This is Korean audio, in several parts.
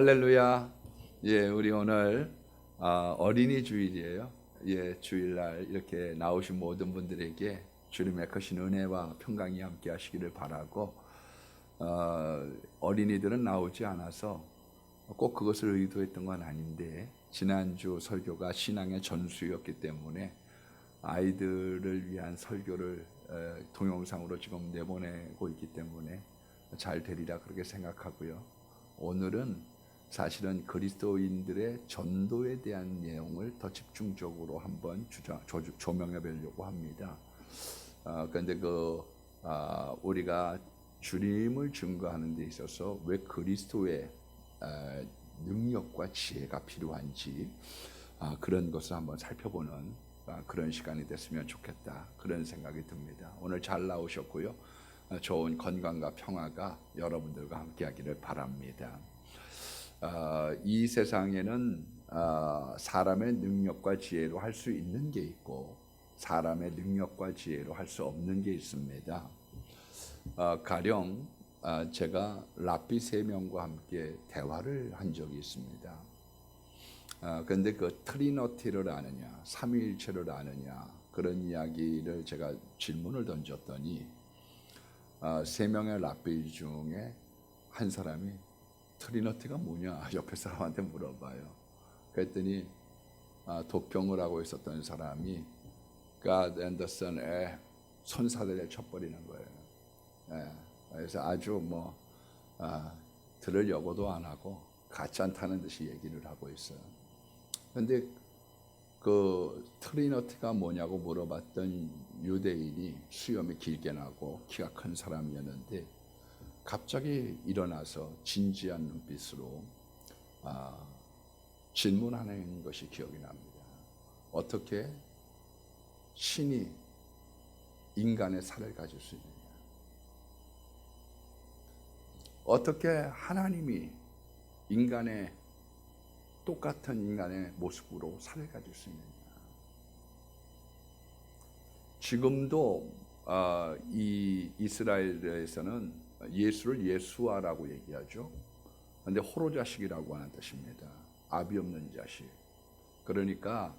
할렐루야. 예, 우리 오늘 어린이 주일이에요. 예, 주일날 이렇게 나오신 모든 분들에게 주님의 크신 은혜와 평강이 함께 하시기를 바라고, 어린이들은 나오지 않아서 꼭 그것을 의도했던 건 아닌데, 지난주 설교가 신앙의 전수였기 때문에 아이들을 위한 설교를 동영상으로 지금 내보내고 있기 때문에 잘 되리라 그렇게 생각하고요. 오늘은 사실은 그리스도인들의 전도에 대한 내용을 더 집중적으로 한번 조명해 보려고 합니다. 그런데 우리가 주님을 증거하는 데 있어서 왜 그리스도의 능력과 지혜가 필요한지 그런 것을 한번 살펴보는 그런 시간이 됐으면 좋겠다, 그런 생각이 듭니다. 오늘 잘 나오셨고요. 좋은 건강과 평화가 여러분들과 함께하기를 바랍니다. 이 세상에는 사람의 능력과 지혜로 할 수 있는 게 있고 사람의 능력과 지혜로 할 수 없는 게 있습니다. 가령 제가 랍비 3명과 함께 대화를 한 적이 있습니다. 그런데 그 트리너티를 아느냐, 삼위일체를 아느냐, 그런 이야기를 제가 질문을 던졌더니 3명의 랍비 중에 한 사람이 트리너티가 뭐냐 옆에 사람한테 물어봐요. 그랬더니 독경을 하고 있었던 사람이 God and the Son에 손사대를 쳐버리는 거예요. 그래서 아주 들을 여고도 안 하고 같이 않다는 듯이 얘기를 하고 있어요. 그런데 그 트리너티가 뭐냐고 물어봤던 유대인이 수염이 길게 나고 키가 큰 사람이었는데 갑자기 일어나서 진지한 눈빛으로 질문하는 것이 기억이 납니다. 어떻게 신이 인간의 살을 가질 수 있느냐? 어떻게 하나님이 똑같은 인간의 모습으로 살을 가질 수 있느냐? 지금도 이 이스라엘에서는 예수를 예수아라고 얘기하죠. 그런데 호로자식이라고 하는 뜻입니다. 아비 없는 자식. 그러니까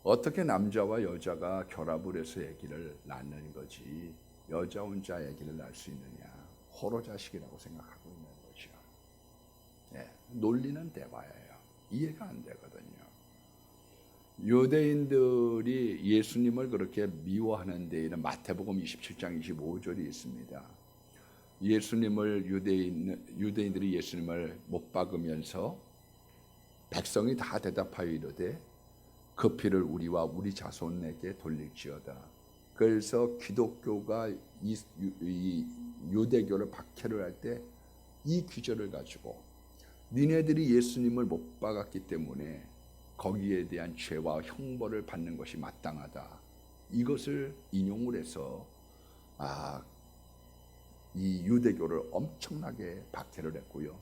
어떻게 남자와 여자가 결합을 해서 아기를 낳는 거지 여자 혼자 아기를 낳을 수 있느냐? 호로자식이라고 생각하고 있는 거죠. 논리는 대화예요. 이해가 안 되거든요. 유대인들이 예수님을 그렇게 미워하는 데에는 마태복음 27장 25절이 있습니다. 유대인들이 예수님을 못 박으면서 백성이 다 대답하여 이르되 그 피를 우리와 우리 자손에게 돌릴지어다. 그래서 기독교가 이 유대교를 박해를 할 때 이 귀절을 가지고 니네들이 예수님을 못 박았기 때문에 거기에 대한 죄와 형벌을 받는 것이 마땅하다. 이것을 인용을 해서 이 유대교를 엄청나게 박해를 했고요.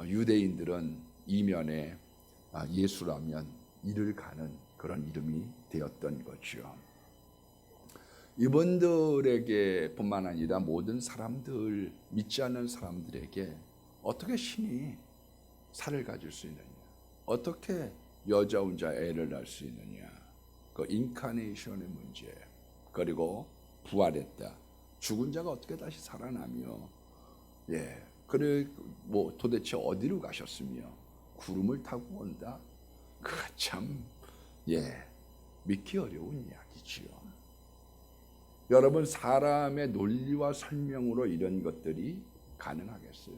유대인들은 이면에 예수라면 이를 가는 그런 이름이 되었던 거죠. 이분들에게 뿐만 아니라 모든 사람들, 믿지 않는 사람들에게 어떻게 신이 살을 가질 수 있느냐, 어떻게 여자 혼자 애를 낳을 수 있느냐, 그 인카네이션의 문제, 그리고 부활했다, 죽은 자가 어떻게 다시 살아나며, 그래 도대체 어디로 가셨으며 구름을 타고 온다. 그 참 믿기 어려운 이야기지요. 여러분, 사람의 논리와 설명으로 이런 것들이 가능하겠어요?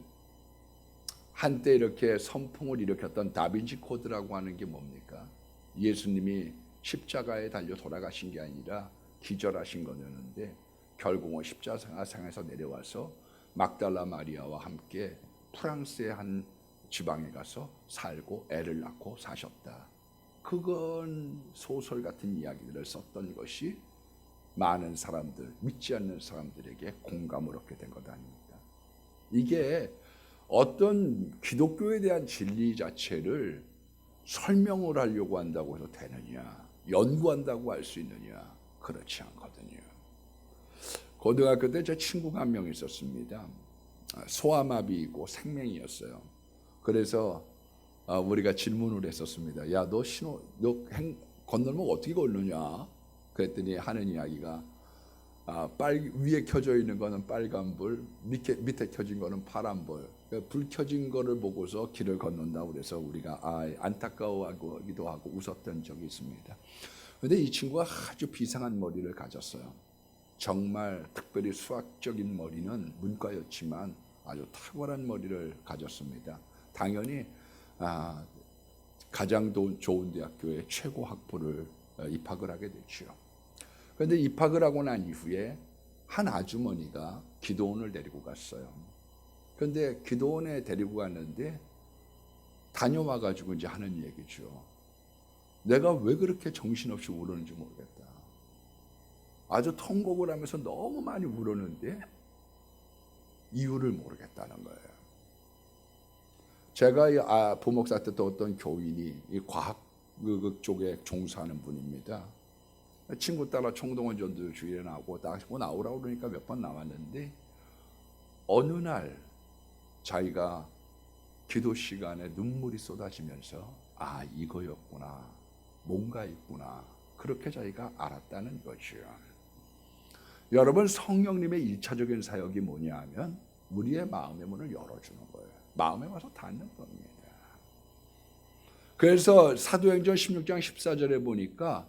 한때 이렇게 선풍을 일으켰던 다빈치 코드라고 하는 게 뭡니까? 예수님이 십자가에 달려 돌아가신 게 아니라 기절하신 거였는데 결국은 십자가상에서 내려와서 막달라 마리아와 함께 프랑스의 한 지방에 가서 살고 애를 낳고 사셨다. 그건 소설 같은 이야기들을 썼던 것이 많은 사람들, 믿지 않는 사람들에게 공감을 얻게 된 것 아닙니까? 이게 어떤 기독교에 대한 진리 자체를 설명을 하려고 한다고 해서 되느냐, 연구한다고 할 수 있느냐? 그렇지 않거든요. 고등학교 때 제 친구가 한 명 있었습니다. 소아마비이고 생명이었어요. 그래서 우리가 질문을 했었습니다. 야, 너 건널면 어떻게 건너냐? 그랬더니 하는 이야기가 위에 켜져 있는 거는 빨간 불, 밑에 켜진 거는 파란 불. 불 켜진 거를 보고서 길을 건넌다 그래서 우리가 안타까워하기도 하고 웃었던 적이 있습니다. 그런데 이 친구가 아주 비상한 머리를 가졌어요. 정말 특별히 수학적인 머리는 문과였지만 아주 탁월한 머리를 가졌습니다. 당연히 가장 좋은 대학교에 최고 학부를 입학을 하게 됐죠. 그런데 입학을 하고 난 이후에 한 아주머니가 기도원을 데리고 갔어요. 그런데 기도원에 데리고 갔는데 다녀와가지고 이제 하는 얘기죠. 내가 왜 그렇게 정신없이 울었는지 모르겠다. 아주 통곡을 하면서 너무 많이 울었는데 이유를 모르겠다는 거예요. 제가 부목사 때 또 어떤 교인이 이 과학 쪽에 종사하는 분입니다. 친구 따라 총동원 전도주일에 나오라고 그러니까 몇 번 나왔는데 어느 날 자기가 기도 시간에 눈물이 쏟아지면서 이거였구나, 뭔가 있구나, 그렇게 자기가 알았다는 거죠. 여러분, 성령님의 1차적인 사역이 뭐냐 하면 우리의 마음의 문을 열어주는 거예요. 마음에 와서 닿는 겁니다. 그래서 사도행전 16장 14절에 보니까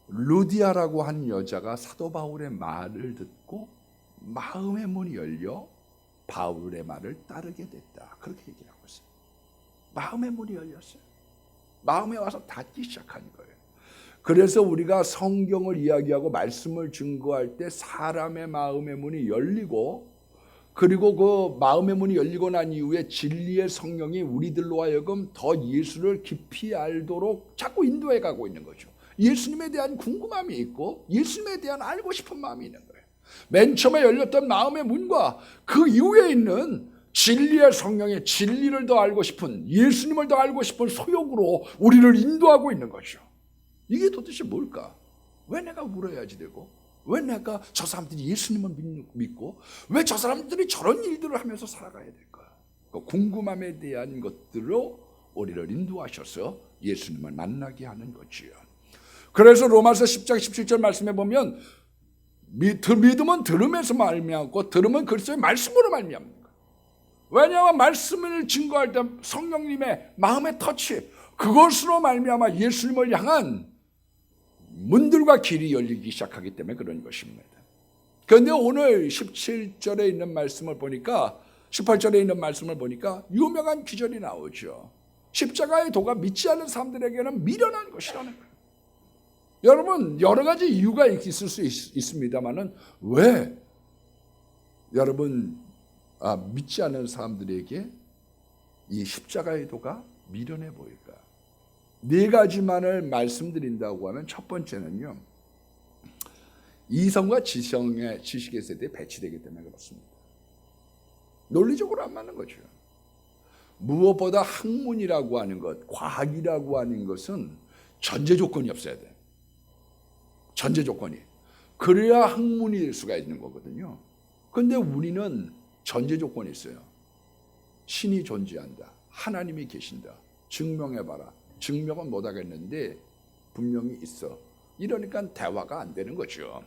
루디아라고 한 여자가 사도 바울의 말을 듣고 마음의 문이 열려 바울의 말을 따르게 됐다. 그렇게 얘기하고 있어요. 마음의 문이 열렸어요. 마음에 와서 닿기 시작한 거예요. 그래서 우리가 성경을 이야기하고 말씀을 증거할 때 사람의 마음의 문이 열리고, 그리고 그 마음의 문이 열리고 난 이후에 진리의 성령이 우리들로 하여금 더 예수를 깊이 알도록 자꾸 인도해 가고 있는 거죠. 예수님에 대한 궁금함이 있고 예수님에 대한 알고 싶은 마음이 있는 거예요. 맨 처음에 열렸던 마음의 문과 그 이후에 있는 진리의 성령의 진리를 더 알고 싶은, 예수님을 더 알고 싶은 소욕으로 우리를 인도하고 있는 거죠. 이게 도대체 뭘까? 왜 내가 울어야지 되고, 왜 내가 저 사람들이 예수님을 믿고 왜 저 사람들이 저런 일들을 하면서 살아가야 될까? 그 궁금함에 대한 것들로 우리를 인도하셔서 예수님을 만나게 하는 거지요. 그래서 로마서 10장 17절 말씀에 보면 믿음은 들음에서 말미암고 들음은 그리스도의 말씀으로 말미암는 거예요. 왜냐하면 말씀을 증거할 때 성령님의 마음의 터치, 그것으로 말미암아 예수님을 향한 문들과 길이 열리기 시작하기 때문에 그런 것입니다. 그런데 오늘 17절에 있는 말씀을 보니까, 18절에 있는 말씀을 보니까 유명한 기절이 나오죠. 십자가의 도가 믿지 않는 사람들에게는 미련한 것이라는 거예요. 여러분, 여러 가지 이유가 있을 수 있습니다만은 왜 여러분 믿지 않는 사람들에게 이 십자가의 도가 미련해 보일까? 네 가지만을 말씀드린다고 하면, 첫 번째는요, 이성과 지식의 세대에 배치되기 때문에 그렇습니다. 논리적으로 안 맞는 거죠. 무엇보다 학문이라고 하는 것, 과학이라고 하는 것은 전제 조건이 없어야 돼. 전제 조건이. 그래야 학문이 될 수가 있는 거거든요. 그런데 우리는 전제 조건이 있어요. 신이 존재한다. 하나님이 계신다. 증명해봐라. 증명은 못하겠는데 분명히 있어. 이러니까 대화가 안 되는 거죠.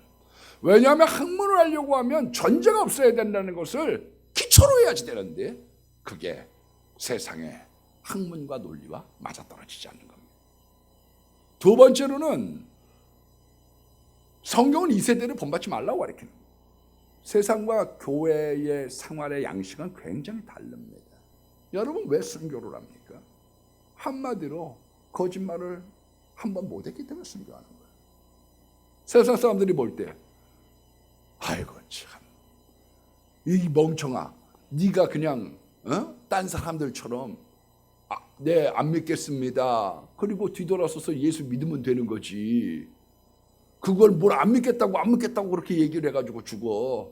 왜냐하면 학문을 하려고 하면 전제가 없어야 된다는 것을 기초로 해야지 되는데 그게 세상의 학문과 논리와 맞아떨어지지 않는 겁니다. 두 번째로는 성경은 이 세대를 본받지 말라고 가르치는 거예요. 세상과 교회의 생활의 양식은 굉장히 다릅니다. 여러분, 왜 순교를 합니까? 한마디로 거짓말을 한번 못했기 때문에 순교하는 거예요. 세상 사람들이 볼 때 아이고 참, 이 멍청아, 네가 그냥 딴 사람들처럼 네, 안 믿겠습니다. 그리고 뒤돌아서서 예수 믿으면 되는 거지. 그걸 뭘 안 믿겠다고 그렇게 얘기를 해가지고 죽어.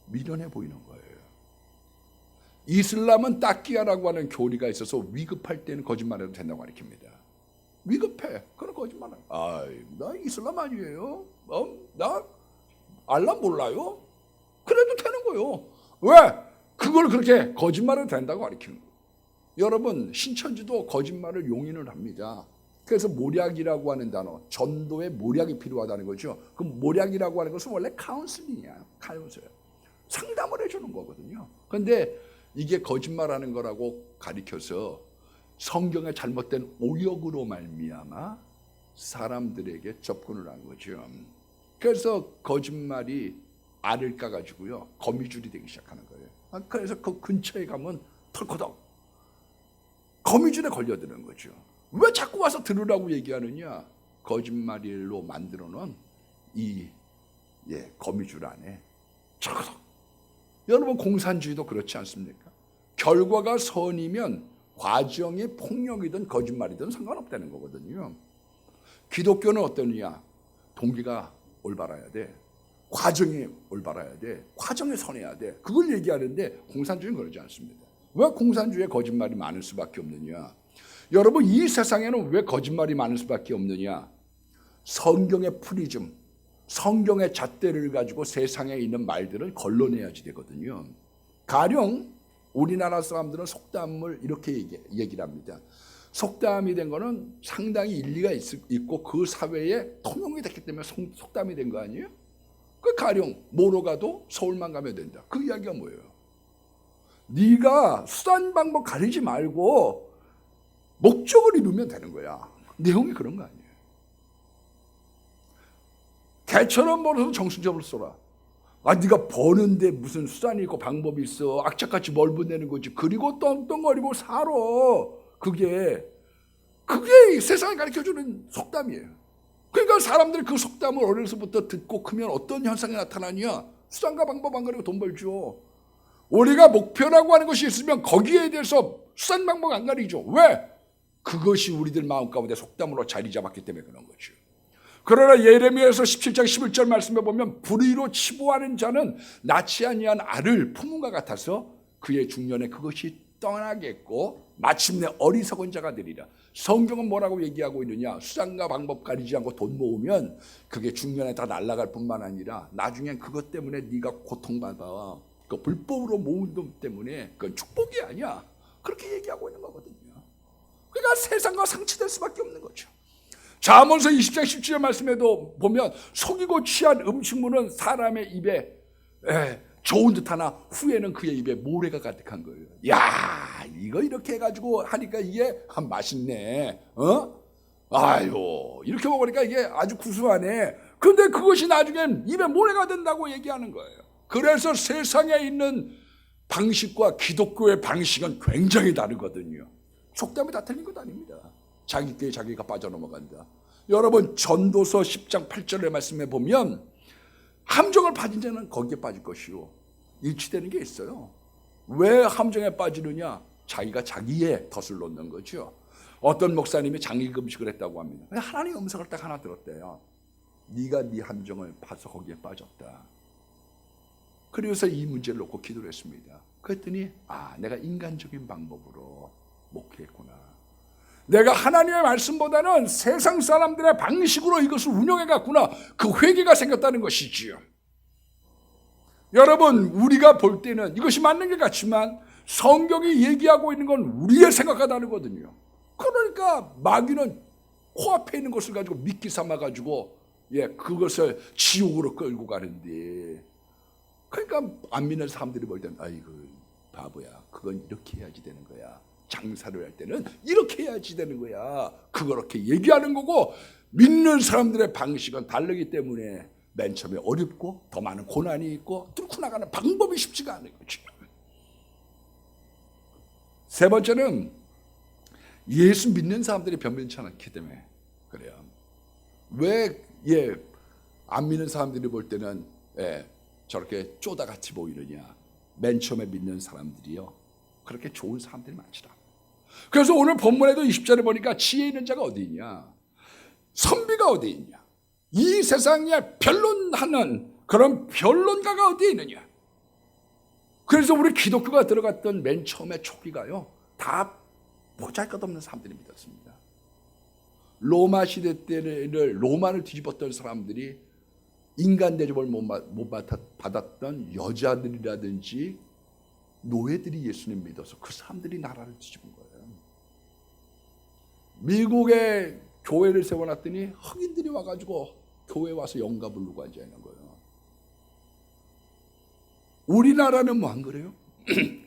미련해 보이는 거예요. 이슬람은 따끼야라고 하는 교리가 있어서 위급할 때는 거짓말해도 된다고 가르칩니다. 위급해. 그런 거짓말. 나 이슬람 아니에요. 나 알라 몰라요. 그래도 되는 거예요. 왜? 그걸 그렇게 거짓말을 된다고 가르치는 거예요. 여러분, 신천지도 거짓말을 용인을 합니다. 그래서 모략이라고 하는 단어, 전도에 모략이 필요하다는 거죠. 그 모략이라고 하는 것은 원래 카운슬링이야. 카운슬. 상담을 해주는 거거든요. 그런데 이게 거짓말하는 거라고 가르쳐서 성경의 잘못된 오역으로 말미암아 사람들에게 접근을 한 거죠. 그래서 거짓말이 알을 까가지고요, 거미줄이 되기 시작하는 거예요. 그래서 그 근처에 가면 털커덕 거미줄에 걸려드는 거죠. 왜 자꾸 와서 들으라고 얘기하느냐? 거짓말로 만들어 놓은 이 거미줄 안에 털커덕. 여러분, 공산주의도 그렇지 않습니까? 결과가 선이면 과정이 폭력이든 거짓말이든 상관없다는 거거든요. 기독교는 어떠냐? 동기가 올바라야 돼. 과정이 올바라야 돼. 과정에 선해야 돼. 그걸 얘기하는데 공산주의는 그러지 않습니다. 왜 공산주의에 거짓말이 많을 수밖에 없느냐? 여러분, 이 세상에는 왜 거짓말이 많을 수밖에 없느냐? 성경의 프리즘, 성경의 잣대를 가지고 세상에 있는 말들을 걸러내야지 되거든요. 가령 우리나라 사람들은 속담을 이렇게 얘기를 합니다. 속담이 된 거는 상당히 일리가 있고 그 사회에 통용이 됐기 때문에 속담이 된 거 아니에요? 그 가령 뭐로 가도 서울만 가면 된다. 그 이야기가 뭐예요? 네가 수단 방법 가리지 말고 목적을 이루면 되는 거야. 내용이 그런 거 아니에요. 개처럼 벌어서 정신적으로 쏘라. 네가 버는데 무슨 수단이 있고 방법이 있어. 악착같이 멀부내는 거지. 그리고 떵떵거리고 살아. 그게 세상이 가르쳐주는 속담이에요. 그러니까 사람들이 그 속담을 어려서부터 듣고 크면 어떤 현상이 나타나냐? 수단과 방법 안 가리고 돈 벌죠. 우리가 목표라고 하는 것이 있으면 거기에 대해서 수단 방법 안 가리죠. 왜? 그것이 우리들 마음 가운데 속담으로 자리 잡았기 때문에 그런 거죠. 그러나 예레미야에서 17장 11절 말씀에 보면 불의로 치부하는 자는 낳지 아니한 알을 품은 것 같아서 그의 중년에 그것이 떠나겠고 마침내 어리석은 자가 되리라. 성경은 뭐라고 얘기하고 있느냐? 수단과 방법 가리지 않고 돈 모으면 그게 중년에 다 날아갈 뿐만 아니라 나중엔 그것 때문에 네가 고통받아. 그 불법으로 모은 돈 때문에 그건 축복이 아니야. 그렇게 얘기하고 있는 거거든요. 그러니까 세상과 상치될 수밖에 없는 거죠. 잠언서 20장 17절 말씀에도 보면 속이고 취한 음식물은 사람의 입에 좋은 듯하나 후에는 그의 입에 모래가 가득한 거예요. 야, 이거 이렇게 해가지고 하니까 이게 맛있네. 아유, 이렇게 먹으니까 이게 아주 구수하네. 근데 그것이 나중엔 입에 모래가 된다고 얘기하는 거예요. 그래서 세상에 있는 방식과 기독교의 방식은 굉장히 다르거든요. 속담이 다 틀린 것 아닙니다. 자기 꾀에 자기가 빠져넘어간다. 여러분, 전도서 10장 8절의 말씀에 보면 함정을 빠진 자는 거기에 빠질 것이요. 일치되는 게 있어요. 왜 함정에 빠지느냐? 자기가 자기의 덫을 놓는 거죠. 어떤 목사님이 장기금식을 했다고 합니다. 하나님의 음성을 딱 하나 들었대요. 네가 네 함정을 파서 거기에 빠졌다. 그래서 이 문제를 놓고 기도를 했습니다. 그랬더니 내가 인간적인 방법으로 목회했구나. 내가 하나님의 말씀보다는 세상 사람들의 방식으로 이것을 운영해 갔구나. 그 회개가 생겼다는 것이지요. 여러분, 우리가 볼 때는 이것이 맞는 것 같지만 성경이 얘기하고 있는 건 우리의 생각과 다르거든요. 그러니까 마귀는 코앞에 있는 것을 가지고 미끼 삼아가지고 그것을 지옥으로 끌고 가는데, 그러니까 안 믿는 사람들이 볼 때는 아이고 바보야, 그건 이렇게 해야지 되는 거야. 장사를 할 때는 이렇게 해야지 되는 거야. 그렇게 얘기하는 거고, 믿는 사람들의 방식은 다르기 때문에 맨 처음에 어렵고 더 많은 고난이 있고 뚫고 나가는 방법이 쉽지가 않은 거죠. 세 번째는 예수 믿는 사람들이 변변치 않기 때문에 그래요. 왜 안 믿는 사람들이 볼 때는 저렇게 쪼다같이 보이느냐? 맨 처음에 믿는 사람들이요, 그렇게 좋은 사람들이 많지라. 그래서 오늘 본문에도 20절에 보니까 지혜 있는 자가 어디 있냐? 선비가 어디 있냐? 이 세상에 변론하는 그런 변론가가 어디 있느냐? 그래서 우리 기독교가 들어갔던 맨 처음에 초기가요, 다 보잘것없는 사람들이 믿었습니다. 로마 시대 때를 로마를 뒤집었던 사람들이 인간 대접을 못 받았던 여자들이라든지 노예들이 예수님 믿어서 그 사람들이 나라를 뒤집은 거예요. 미국에 교회를 세워놨더니 흑인들이 와가지고 교회 와서 영가 부르고 앉아있는 거예요. 우리나라는 뭐 안 그래요?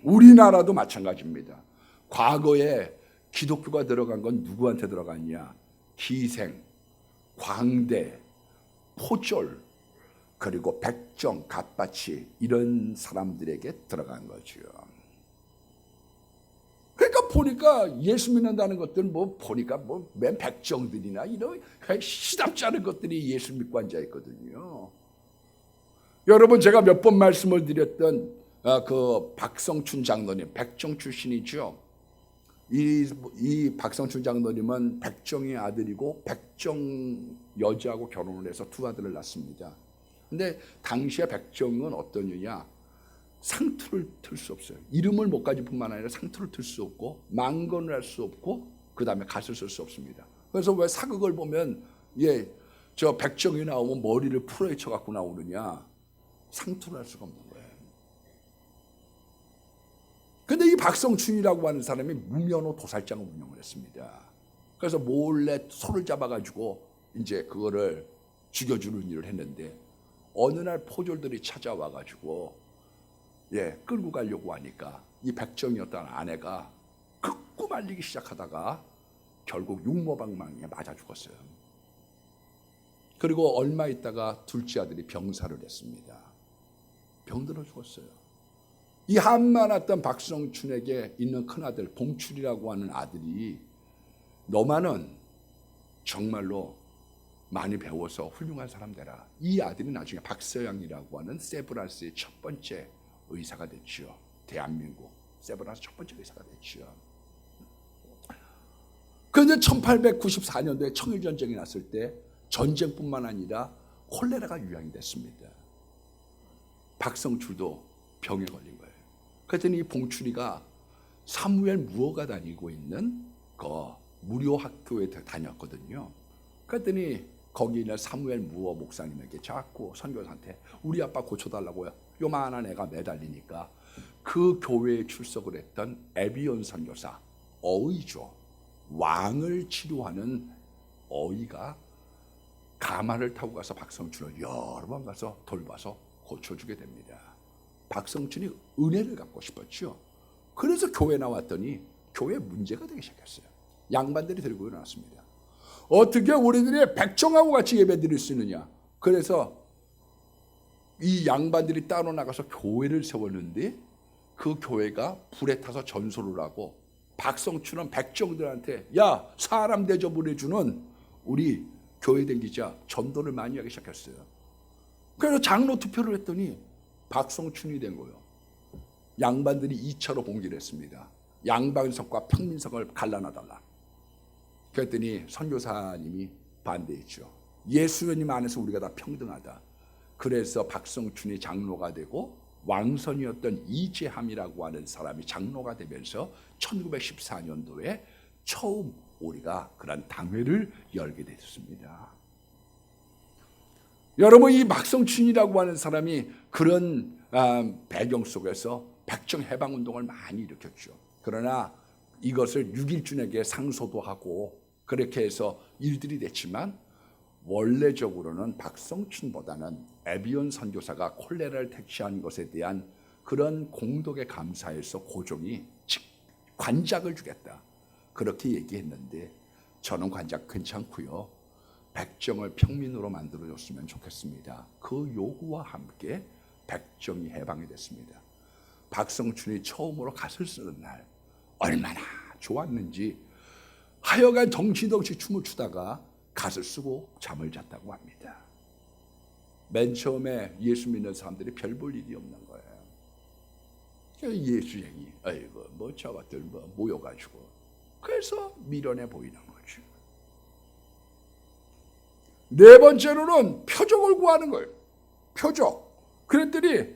우리나라도 마찬가지입니다. 과거에 기독교가 들어간 건 누구한테 들어갔냐? 기생, 광대, 포졸, 그리고 백정, 갓바치 이런 사람들에게 들어간 거죠. 그러니까 보니까 예수 믿는다는 것들은 뭐 보니까 뭐 맨 백정들이나 이런 시답지 않은 것들이 예수 믿고 앉아 있거든요. 여러분 제가 몇 번 말씀을 드렸던 그 박성춘 장로님, 백정 출신이죠. 이 박성춘 장로님은 백정의 아들이고 백정 여자하고 결혼을 해서 두 아들을 낳습니다. 근데 당시에 백정은 어떤 류냐? 상투를 틀 수 없어요. 이름을 못 가질 뿐만 아니라 상투를 틀 수 없고 망건을 할 수 없고 그 다음에 갓을 쓸 수 없습니다. 그래서 왜 사극을 보면 저 백정이 나오면 머리를 풀어헤쳐 갖고 나오느냐? 상투를 할 수가 없는 거예요. 근데 이 박성춘이라고 하는 사람이 무면허 도살장을 운영을 했습니다. 그래서 몰래 소를 잡아가지고 이제 그거를 죽여주는 일을 했는데 어느 날 포졸들이 찾아와가지고 끌고 가려고 하니까 이 백정이었던 아내가 극구 말리기 시작하다가 결국 육모방망이에 맞아 죽었어요. 그리고 얼마 있다가 둘째 아들이 병사를 했습니다. 병들어 죽었어요. 이 한 많았던 박성춘에게 있는 큰아들 봉출이라고 하는 아들이 너만은 정말로 많이 배워서 훌륭한 사람 되라. 이 아들이 나중에 박서양이라고 하는 세브란스의 첫 번째 의사가 됐죠. 대한민국 세브란스 첫 번째 의사가 됐죠. 그런데 1894년도에 청일전쟁이 났을 때 전쟁뿐만 아니라 콜레라가 유행이 됐습니다. 박성출도 병에 걸린 거예요. 그랬더니 이 봉출이가 사무엘 무어가 다니고 있는 그 무료 학교에 다녔거든요. 그랬더니 거기 있는 사무엘 무어 목사님에게 자꾸 선교사한테 우리 아빠 고쳐달라고요. 요만한 애가 매달리니까 그 교회에 출석을 했던 에비온 선교사, 어의죠. 왕을 치료하는 어의가 가마를 타고 가서 박성춘을 여러 번 가서 돌봐서 고쳐주게 됩니다. 박성춘이 은혜를 갖고 싶었죠. 그래서 교회 나왔더니 교회에 문제가 되기 시작했어요. 양반들이 들고 일어났습니다. 어떻게 우리들이 백정하고 같이 예배 드릴 수 있느냐. 그래서 이 양반들이 따로 나가서 교회를 세웠는데 그 교회가 불에 타서 전소를 하고 박성춘은 백정들한테 야 사람 대접을 우리 교회 댕기자 전도를 많이 하기 시작했어요. 그래서 장로 투표를 했더니 박성춘이 된 거예요. 양반들이 2차로 봉기를 했습니다. 양반석과 평민석을 갈라놔달라. 그랬더니 선교사님이 반대했죠. 예수님 안에서 우리가 다 평등하다. 그래서 박성춘이 장로가 되고 왕선이었던 이재함이라고 하는 사람이 장로가 되면서 1914년도에 처음 우리가 그런 당회를 열게 됐습니다. 여러분 이 박성춘이라고 하는 사람이 그런 배경 속에서 백정 해방운동을 많이 일으켰죠. 그러나 이것을 6.1준에게 상소도 하고 그렇게 해서 일들이 됐지만 원래적으로는 박성춘보다는 에비온 선교사가 콜레라를 택시한 것에 대한 그런 공덕에 감사해서 고종이 관작을 주겠다. 그렇게 얘기했는데 저는 관작 괜찮고요. 백정을 평민으로 만들어줬으면 좋겠습니다. 그 요구와 함께 백정이 해방이 됐습니다. 박성춘이 처음으로 갓을 쓰는 날 얼마나 좋았는지 하여간 덩치덩치 춤을 추다가 갓을 쓰고 잠을 잤다고 합니다. 맨 처음에 예수 믿는 사람들이 별 볼 일이 없는 거예요. 예수쟁이, 아이고 뭐 저것들 뭐 모여가지고 그래서 미련해 보이는 거죠. 네 번째로는 표적을 구하는 거예요. 표적. 그랬더니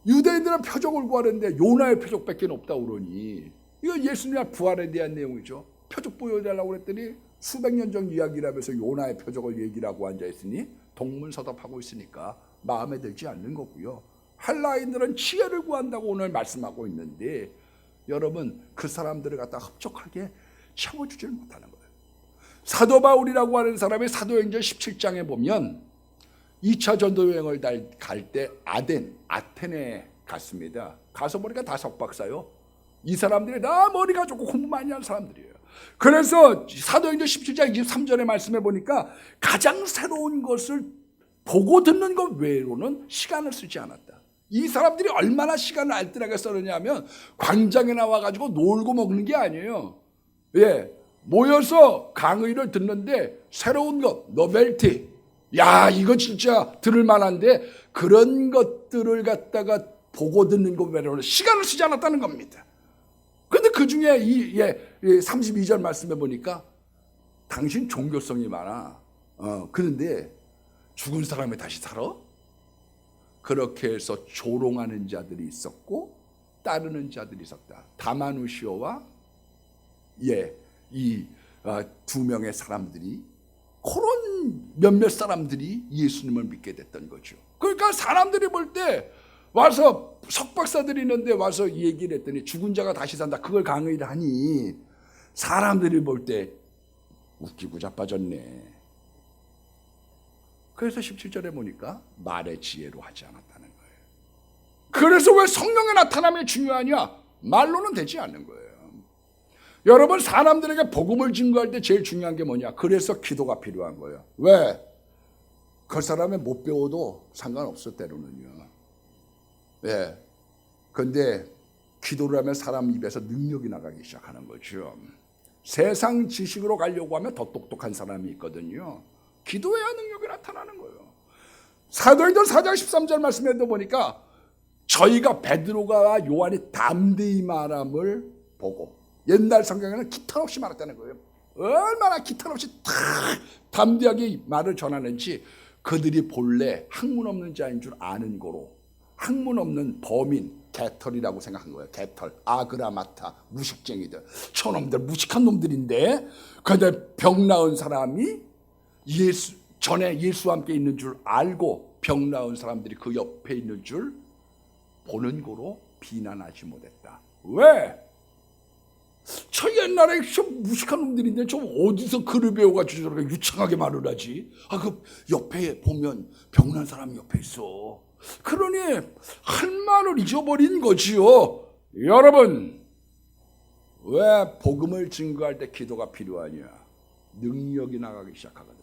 유대인들은 표적을 구하는데 요나의 표적밖에 없다 그러니 이거 예수님의 부활에 대한 내용이죠. 표적 보여달라고 그랬더니 수백 년 전 이야기라면서 요나의 표적을 얘기라고 앉아있으니 동문서답하고 있으니까 마음에 들지 않는 거고요. 헬라인들은 지혜를 구한다고 오늘 말씀하고 있는데 여러분 그 사람들을 갖다 흡족하게 채워주질 못하는 거예요. 사도 바울이라고 하는 사람의 사도행전 17장에 보면 2차 전도여행을 갈 때 아테네에 갔습니다. 가서 보니까 다 석박사요. 이 사람들이 다 머리가 좋고 공부 많이 하는 사람들이에요. 그래서 사도행전 17장 23절의 말씀에 보니까 가장 새로운 것을 보고 듣는 것 외로는 시간을 쓰지 않았다. 이 사람들이 얼마나 시간을 알뜰하게 썼느냐면 광장에 나와가지고 놀고 먹는 게 아니에요. 예, 모여서 강의를 듣는데 새로운 것, 노벨티, 야 이거 진짜 들을 만한데 그런 것들을 갖다가 보고 듣는 것 외로는 시간을 쓰지 않았다는 겁니다. 근데 그 중에 32절 말씀에 보니까 당신 종교성이 많아. 그런데 죽은 사람이 다시 살아? 그렇게 해서 조롱하는 자들이 있었고 따르는 자들이 있었다. 다마누시오와 이 두 명의 사람들이 그런 몇몇 사람들이 예수님을 믿게 됐던 거죠. 그러니까 사람들이 볼 때 와서 석박사들이 있는데 와서 얘기를 했더니 죽은 자가 다시 산다. 그걸 강의를 하니 사람들이 볼 때 웃기고 자빠졌네. 그래서 17절에 보니까 말의 지혜로 하지 않았다는 거예요. 그래서 왜 성령의 나타남이 중요하냐? 말로는 되지 않는 거예요. 여러분 사람들에게 복음을 증거할 때 제일 중요한 게 뭐냐? 그래서 기도가 필요한 거예요. 왜? 그 사람이 못 배워도 상관없어 때로는요. 예. 근데 기도를 하면 사람 입에서 능력이 나가기 시작하는 거죠. 세상 지식으로 가려고 하면 더 똑똑한 사람이 있거든요. 기도해야 능력이 나타나는 거예요. 사도행전 4장 13절 말씀에도 보니까 저희가 베드로가 요한이 담대히 말함을 보고 옛날 성경에는 기탄 없이 말했다는 거예요. 얼마나 기탄 없이 다 담대하게 말을 전하는지 그들이 본래 학문 없는 자인 줄 아는 거로 학문 없는 범인 개털이라고 생각한 거예요. 개털, 아그라마타, 무식쟁이들, 저놈들 무식한 놈들인데 근데 병 나은 사람이 전에 예수와 함께 있는 줄 알고 병 나은 사람들이 그 옆에 있는 줄 보는 거로 비난하지 못했다. 왜? 저 옛날에 좀 무식한 놈들인데 좀 어디서 글을 배워가지고 저렇게 유창하게 말을 하지? 그 옆에 보면 병난 사람이 옆에 있어. 그러니 할 말을 잊어버린 거지요. 여러분 왜 복음을 증거할 때 기도가 필요하냐? 능력이 나가기 시작하거든요.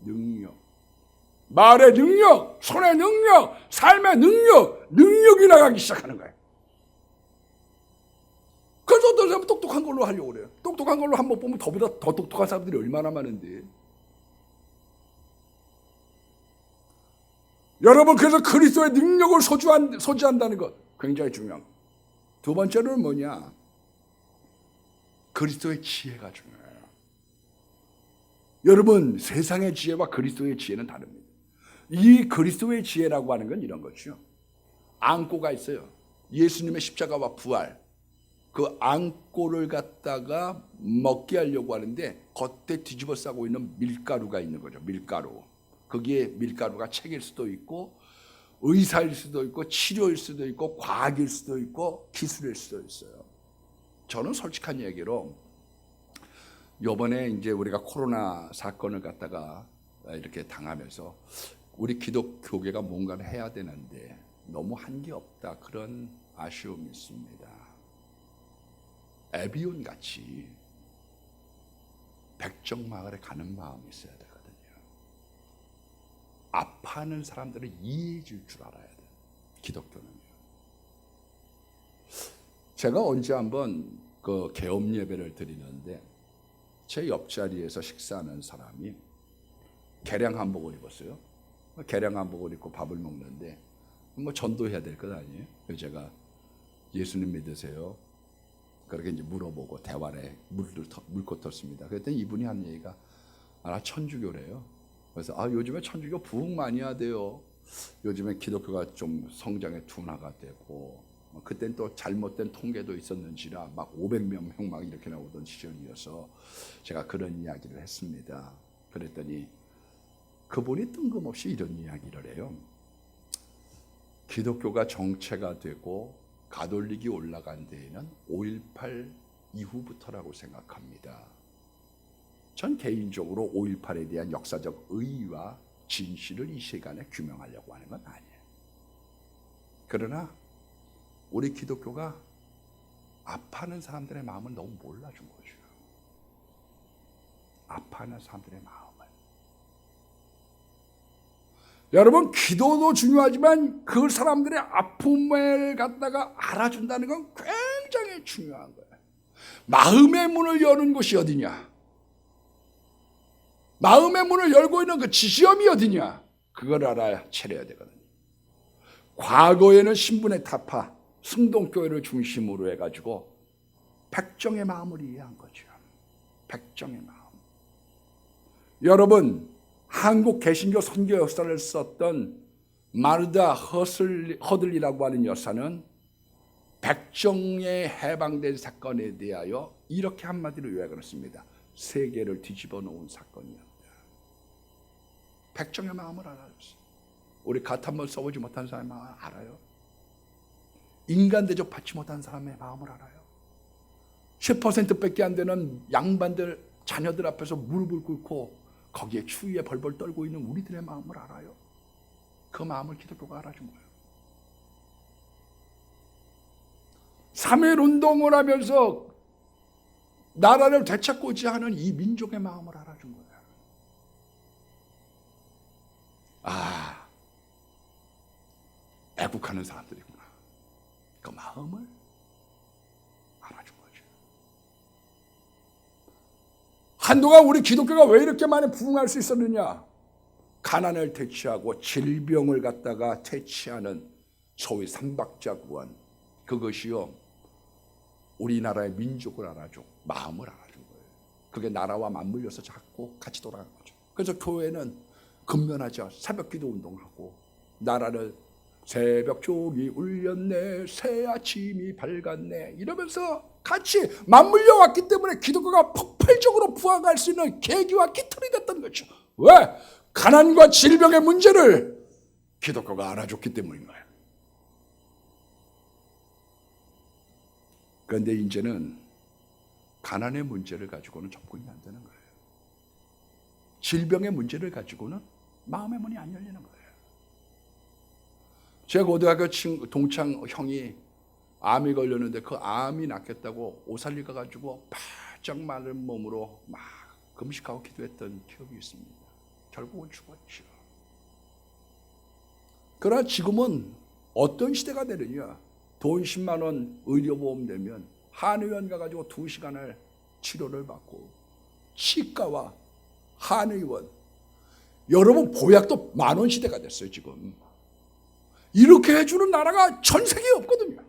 능력, 말의 능력, 손의 능력, 삶의 능력이 나가기 시작하는 거예요. 그래서 어떤 사람은 똑똑한 걸로 하려고 그래요. 똑똑한 걸로 한번 보면 더보다 더 똑똑한 사람들이 얼마나 많은데. 여러분 그래서 그리스도의 능력을 소지한다는 것 굉장히 중요한 것. 두 번째로는 뭐냐? 그리스도의 지혜가 중요해요. 여러분 세상의 지혜와 그리스도의 지혜는 다릅니다. 이 그리스도의 지혜라고 하는 건 이런 거죠. 앙꼬가 있어요. 예수님의 십자가와 부활. 그 앙꼬를 갖다가 먹게 하려고 하는데 겉에 뒤집어 싸고 있는 밀가루가 있는 거죠. 밀가루. 거기에 밀가루가 책일 수도 있고 의사일 수도 있고 치료일 수도 있고 과학일 수도 있고 기술일 수도 있어요. 저는 솔직한 얘기로 요번에 이제 우리가 코로나 사건을 갖다가 이렇게 당하면서 우리 기독교계가 뭔가를 해야 되는데 너무 한 게 없다. 그런 아쉬움이 있습니다. 에비온 같이 백정마을에 가는 마음이 있어야 되거든요. 아파하는 사람들을 이해해 줄 줄 알아야 돼요. 기독교는요. 제가 언제 한번 그 개업 예배를 드리는데 제 옆자리에서 식사하는 사람이 개량 한복을 입었어요. 개량 한복을 입고 밥을 먹는데 뭐 전도해야 될 것 아니에요? 그래서 제가 예수님 믿으세요? 그렇게 이제 물어보고 대화에 물고 텄습니다. 그랬더니 이분이 한 얘기가 나 천주교래요. 그래서 요즘에 천주교 부흥 많이 하대요. 요즘에 기독교가 좀 성장에 둔화가 되고 그땐 또 잘못된 통계도 있었는지라 막 500명 막 이렇게 나오던 시절이어서 제가 그런 이야기를 했습니다. 그랬더니 그분이 뜬금없이 이런 이야기를 해요. 기독교가 정체가 되고 가톨릭이 올라간 데에는 5.18 이후부터라고 생각합니다. 전 개인적으로 5.18에 대한 역사적 의의와 진실을 이 시간에 규명하려고 하는 건 아니에요. 그러나 우리 기독교가 아파하는 사람들의 마음을 너무 몰라준 거죠. 아파하는 사람들의 마음을. 여러분, 기도도 중요하지만 그 사람들의 아픔을 갖다가 알아준다는 건 굉장히 중요한 거예요. 마음의 문을 여는 곳이 어디냐? 마음의 문을 열고 있는 그 지점이 어디냐? 그걸 알아야 차려야 되거든요. 과거에는 신분의 타파, 승동교회를 중심으로 해가지고 백정의 마음을 이해한 거죠. 백정의 마음. 여러분, 한국 개신교 선교 역사를 썼던 마르다 허들리라고 하는 여사는 백정에 해방된 사건에 대하여 이렇게 한마디로 요약을 했습니다. 세계를 뒤집어 놓은 사건이었다. 백정의 마음을 알아줬어요. 우리 갓 한번 써보지 못한 사람의 마음을 알아요. 인간 대접 받지 못한 사람의 마음을 알아요. 10%밖에 안 되는 양반들, 자녀들 앞에서 무릎을 꿇고 거기에 추위에 벌벌 떨고 있는 우리들의 마음을 알아요. 그 마음을 기독교가 알아준 거예요. 3.1운동을 하면서 나라를 되찾고자 하는 이 민족의 마음을 알아준 거예요. 아, 애국하는 사람들이구나. 그 마음을 알아준 거죠. 한동안 우리 기독교가 왜 이렇게 많이 부흥할 수 있었느냐? 가난을 퇴치하고 질병을 갖다가 퇴치하는 소위 삼박자구원, 그것이요 우리나라의 민족을 알아줘, 마음을 알아준 거예요. 그게 나라와 맞물려서 자꾸 같이 돌아가는 거죠. 그래서 교회는 근면하죠. 새벽기도 운동하고, 나라를 새벽종이 울렸네, 새 아침이 밝았네 이러면서 같이 맞물려 왔기 때문에 기독교가 폭발적으로 부흥할 수 있는 계기와 깃털이 됐던 거죠. 왜? 가난과 질병의 문제를 기독교가 알아줬기 때문인 거예요. 그런데 이제는 가난의 문제를 가지고는 접근이 안 되는 거예요. 질병의 문제를 가지고는 마음의 문이 안 열리는 거예요. 제 고등학교 동창 형이 암이 걸렸는데 그 암이 낫겠다고 오살리 가가지고 바짝 마른 몸으로 막 금식하고 기도했던 기억이 있습니다. 결국은 죽었죠. 그러나 지금은 어떤 시대가 되느냐? 돈 10만 원 의료보험 내면 한의원 가가지고 2시간을 치료를 받고, 치과와 한의원, 여러분 보약도 10,000원 시대가 됐어요. 지금 이렇게 해주는 나라가 전 세계에 없거든요.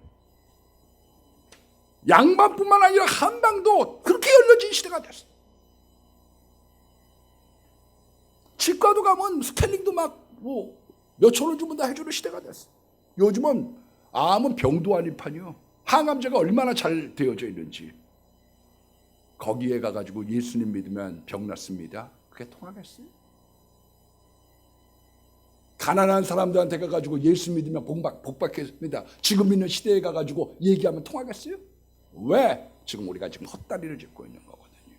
양반뿐만 아니라 한방도 그렇게 열려진 시대가 됐어요. 치과도 가면 스캔닝도 막 뭐 몇천 원 주면 다 해주는 시대가 됐어요. 요즘은 암은 병도 아닌 판이요. 항암제가 얼마나 잘 되어져 있는지. 거기에 가가지고 예수님 믿으면 병 낫습니다. 그게 통하겠어요? 가난한 사람들한테 가가지고 예수 믿으면 복 받겠습니다. 지금 있는 시대에 가가지고 얘기하면 통하겠어요? 왜? 지금 우리가 지금 헛다리를 짚고 있는 거거든요.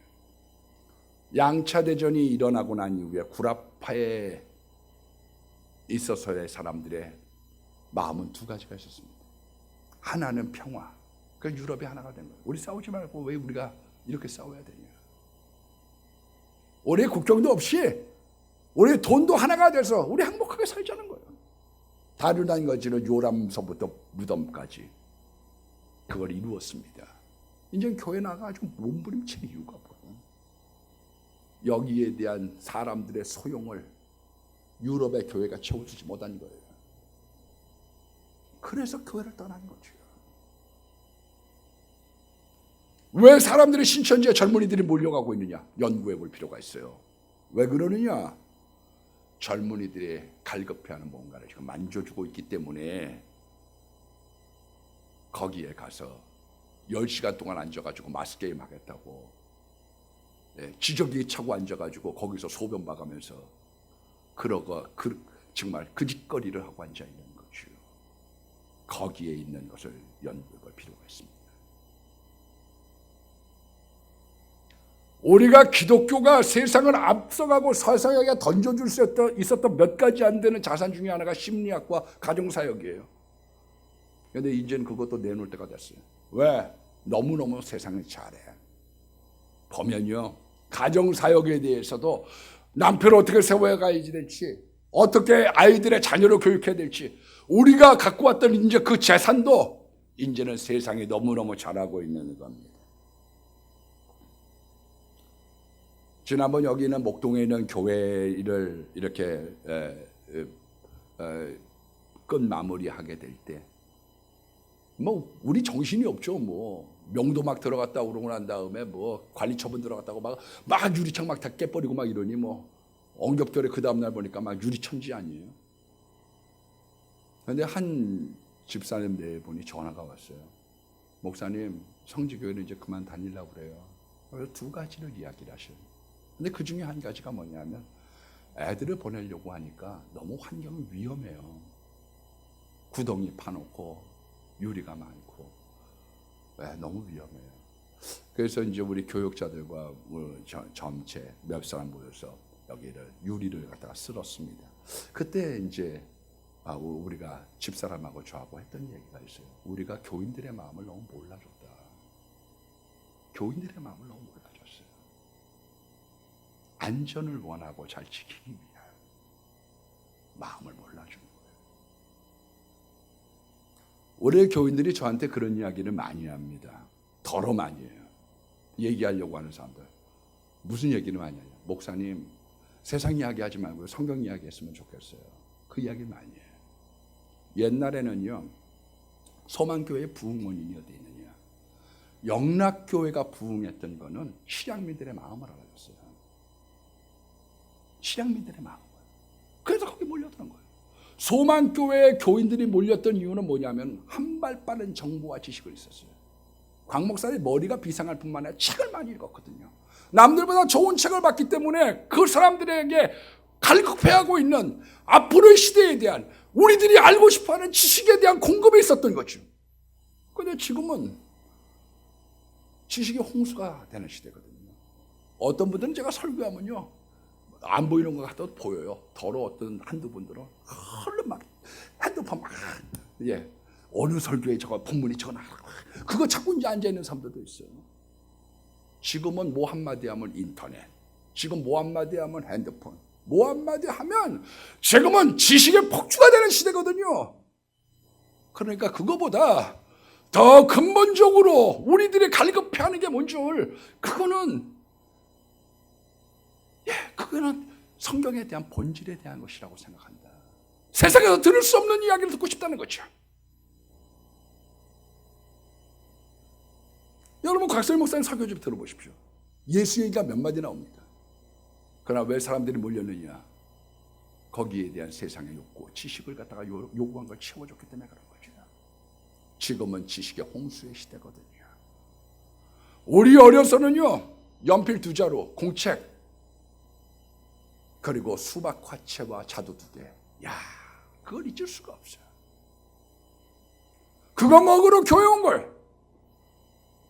양차 대전이 일어나고 난 이후에 구라파에 있어서의 사람들의 마음은 두 가지가 있었습니다. 하나는 평화. 그 유럽이 하나가 된 거예요. 우리 싸우지 말고 왜 우리가 이렇게 싸워야 되냐? 우리 국경도 없이 우리 돈도 하나가 돼서 우리 행복하게 살자는 거예요. 다루단 거지는 요람서부터 무덤까지 그걸 이루었습니다. 이제 교회 나가가지고 몸부림칠 이유가 뭐예요? 여기에 대한 사람들의 소용을 유럽의 교회가 채워주지 못한 거예요. 그래서 교회를 떠난 거죠. 왜 사람들이 신천지에 젊은이들이 몰려가고 있느냐? 연구해 볼 필요가 있어요. 왜 그러느냐? 젊은이들이 갈급해하는 뭔가를 지금 만져주고 있기 때문에 거기에 가서 10시간 동안 앉아가지고 마스게임 하겠다고 지저귀 차고 앉아가지고 거기서 소변 봐가면서 정말 그 짓거리를 하고 앉아있는 거죠. 거기에 있는 것을 연구해 볼 필요가 있습니다. 우리가 기독교가 세상을 앞서가고 세상에게 던져줄 수 있었던 몇 가지 안 되는 자산 중에 하나가 심리학과 가정사역이에요. 그런데 이제는 그것도 내놓을 때가 됐어요. 왜? 너무너무 세상을 잘해. 보면요, 가정사역에 대해서도 남편을 어떻게 세워가야지 될지, 어떻게 아이들의 자녀를 교육해야 될지, 우리가 갖고 왔던 이제 그 재산도 이제는 세상이 너무너무 잘하고 있는 겁니다. 지난번 여기 있는 목동에 있는 교회를 이렇게 끝 마무리하게 될 때, 뭐 우리 정신이 없죠. 뭐 명도 막 들어갔다 그러고 난 다음에 뭐 관리처분 들어갔다고 막 유리창 막 다 깨버리고 막 이러니 뭐 엉겹결에 그 다음날 보니까 막 유리천지 아니에요. 그런데 한 집사님 네 분이 전화가 왔어요. 목사님, 성지교회는 이제 그만 다니려고 그래요. 그래서 두 가지를 이야기를 하셔요. 근데 그 중에 한 가지가 뭐냐면, 애들을 보내려고 하니까 너무 환경이 위험해요. 구덩이 파놓고 유리가 많고 너무 위험해요. 그래서 이제 우리 교육자들과 전체 몇 사람 모여서 여기를 유리를 갖다가 쓸었습니다. 그때 이제 우리가 집사람하고 저하고 했던 얘기가 있어요. 우리가 교인들의 마음을 너무 몰라줬다. 교인들의 마음을 너무 몰라줬어요. 안전을 원하고 잘 지키기 위한 마음을 몰라준 거예요. 올해 교인들이 저한테 그런 이야기를 많이 합니다. 더러 많이 해요. 얘기하려고 하는 사람들. 무슨 얘기를 많이 해요? 목사님, 세상 이야기 하지 말고 성경 이야기 했으면 좋겠어요. 그 이야기 많이 해요. 옛날에는요, 소망교회 부흥원인이 어디 있느냐, 영락교회가 부흥했던 거는 실향민들의 마음을 알아줬어요. 실향민들의 마음을. 그래서 거기 몰렸던 거예요. 소망교회 교인들이 몰렸던 이유는 뭐냐면 한 발 빠른 정보와 지식을 있었어요. 광 목사님 머리가 비상할 뿐만 아니라 책을 많이 읽었거든요. 남들보다 좋은 책을 봤기 때문에 그 사람들에게 갈급해하고 있는 앞으로의 시대에 대한, 우리들이 알고 싶어하는 지식에 대한 공급이 있었던 거죠. 그런데 지금은 지식의 홍수가 되는 시대거든요. 어떤 분들은 제가 설교하면요, 안 보이는 것 같아도 보여요. 더러웠던 한두 분들은 얼른 막 핸드폰 막, 어느 설교에 저거 본문이 저거 그거 찾고 이제 앉아있는 사람들도 있어요. 지금은 뭐 한마디 하면 인터넷, 지금 뭐 한마디 하면 핸드폰, 뭐 한마디 하면 지금은 지식의 폭주가 되는 시대거든요. 그러니까 그거보다 더 근본적으로 우리들이 갈급해하는 게 뭔 줄, 그거는 성경에 대한 본질에 대한 것이라고 생각한다. 세상에서 들을 수 없는 이야기를 듣고 싶다는 거죠. 여러분, 곽서희 목사님 설교 좀 들어보십시오. 예수 얘기가 몇 마디 나옵니다. 그러나 왜 사람들이 몰렸느냐? 거기에 대한 세상의 욕구, 지식을 갖다가 요구한 걸 채워줬기 때문에 그런 거죠. 지금은 지식의 홍수의 시대거든요. 우리 어려서는요, 연필 2자루, 공책, 그리고 수박 화채와 자두 2개. 그걸 잊을 수가 없어요. 그거 먹으러 교회 온 걸.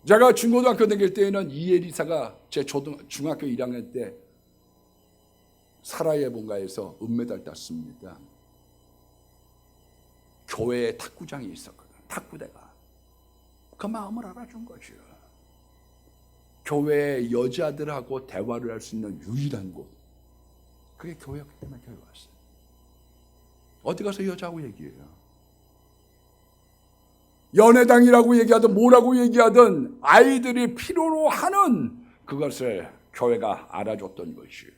제가 중고등학교 다닐 때에는 이혜리사가 제 중학교 1학년 때 사라예 본가에서 은메달 땄습니다. 교회에 탁구장이 있었거든. 탁구대가. 그 마음을 알아준 거죠. 교회에 여자들하고 대화를 할 수 있는 유일한 곳, 그게 교회였기 때문에 교회 왔어요. 어디 가서 여자하고 얘기해요. 연애당이라고 얘기하든 뭐라고 얘기하든 아이들이 필요로 하는 그것을 교회가 알아줬던 것이에요.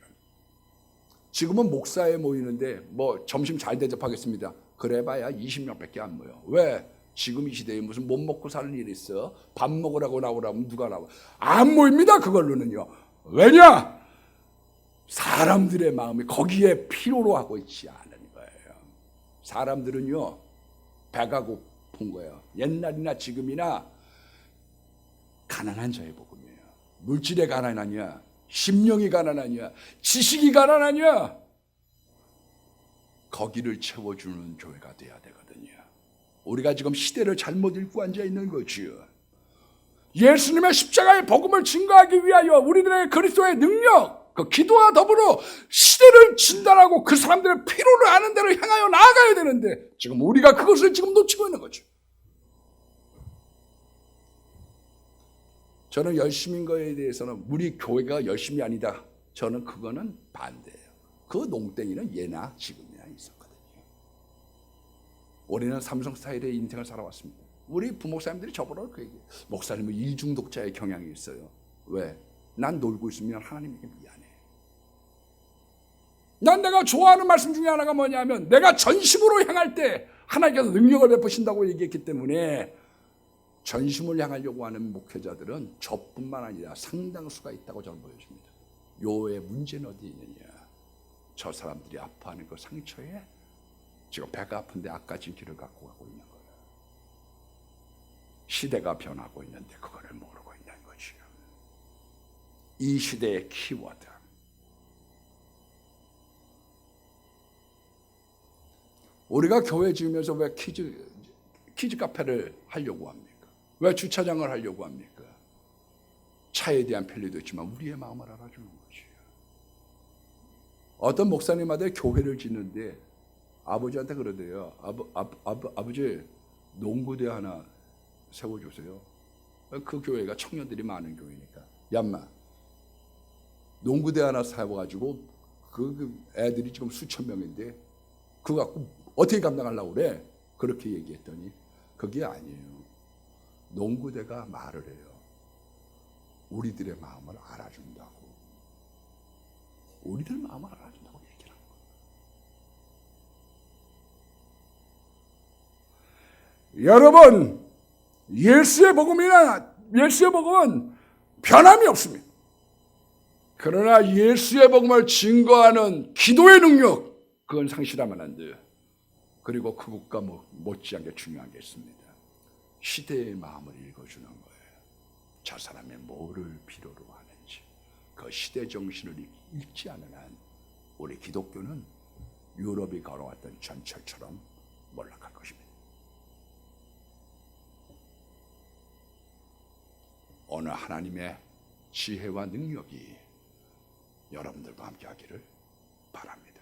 지금은 목사에 모이는데 뭐 점심 잘 대접하겠습니다. 그래봐야 20명밖에 안 모여. 왜? 지금 이 시대에 무슨 못 먹고 사는 일이 있어? 밥 먹으라고 나오라면 누가 나와? 안 모입니다. 그걸로는요. 왜냐? 사람들의 마음이 거기에 필요로 하고 있지 않은 거예요. 사람들은요, 배가 고픈 거예요. 옛날이나 지금이나 가난한 자의 복음이에요. 물질에 가난하냐, 심령이 가난하냐, 지식이 가난하냐, 거기를 채워주는 교회가 돼야 되거든요. 우리가 지금 시대를 잘못 읽고 앉아 있는 거지요. 예수님의 십자가의 복음을 증거하기 위하여 우리들의 그리스도의 능력, 그 기도와 더불어 시대를 진단하고 그 사람들의 필요를 아는 데로 향하여 나아가야 되는데 지금 우리가 그것을 지금 놓치고 있는 거죠. 저는 열심인 거에 대해서는 우리 교회가 열심이 아니다. 저는 그거는 반대예요. 그 농땡이는 예나 지금이나 있었거든요. 우리는 삼성 스타일의 인생을 살아왔습니다. 우리 부목사님들이 저보러 그 얘기해요. 목사님은 일중독자의 경향이 있어요. 왜? 난 놀고 있으면 하나님에게 미안해. 난 내가 좋아하는 말씀 중에 하나가 뭐냐면 내가 전심으로 향할 때 하나님께서 능력을 베푸신다고 얘기했기 때문에 전심을 향하려고 하는 목회자들은 저뿐만 아니라 상당수가 있다고 저는 보여집니다. 요의 문제는 어디 있느냐? 저 사람들이 아파하는 그 상처에 지금 배가 아픈데 아까진 길을 갖고 가고 있는 거예요. 시대가 변하고 있는데 그거를 모르고 있는 거지요. 이 시대의 키워드. 우리가 교회 지으면서 왜 키즈 카페를 하려고 합니까? 왜 주차장을 하려고 합니까? 차에 대한 편리도 있지만 우리의 마음을 알아주는 것이에요. 어떤 목사님한테 교회를 짓는데 아버지한테 그러대요. 아버지 농구대 하나 세워주세요. 그 교회가 청년들이 많은 교회니까. 얌마 농구대 하나 세워가지고 그 애들이 지금 수천 명인데 그거 갖고 어떻게 감당하려고 그래? 그렇게 얘기했더니 그게 아니에요. 농구대가 말을 해요. 우리들의 마음을 알아준다고. 우리들 마음을 알아준다고 얘기를 하는 거예요. 여러분, 예수의 복음은 변함이 없습니다. 그러나 예수의 복음을 증거하는 기도의 능력, 그건 상실하면 안 돼요. 그리고 그것과 못지않게 중요한 게 있습니다. 시대의 마음을 읽어주는 거예요. 저 사람이 뭐를 필요로 하는지. 그 시대 정신을 읽지 않은 한 우리 기독교는 유럽이 걸어왔던 전철처럼 몰락할 것입니다. 오늘 하나님의 지혜와 능력이 여러분들과 함께 하기를 바랍니다.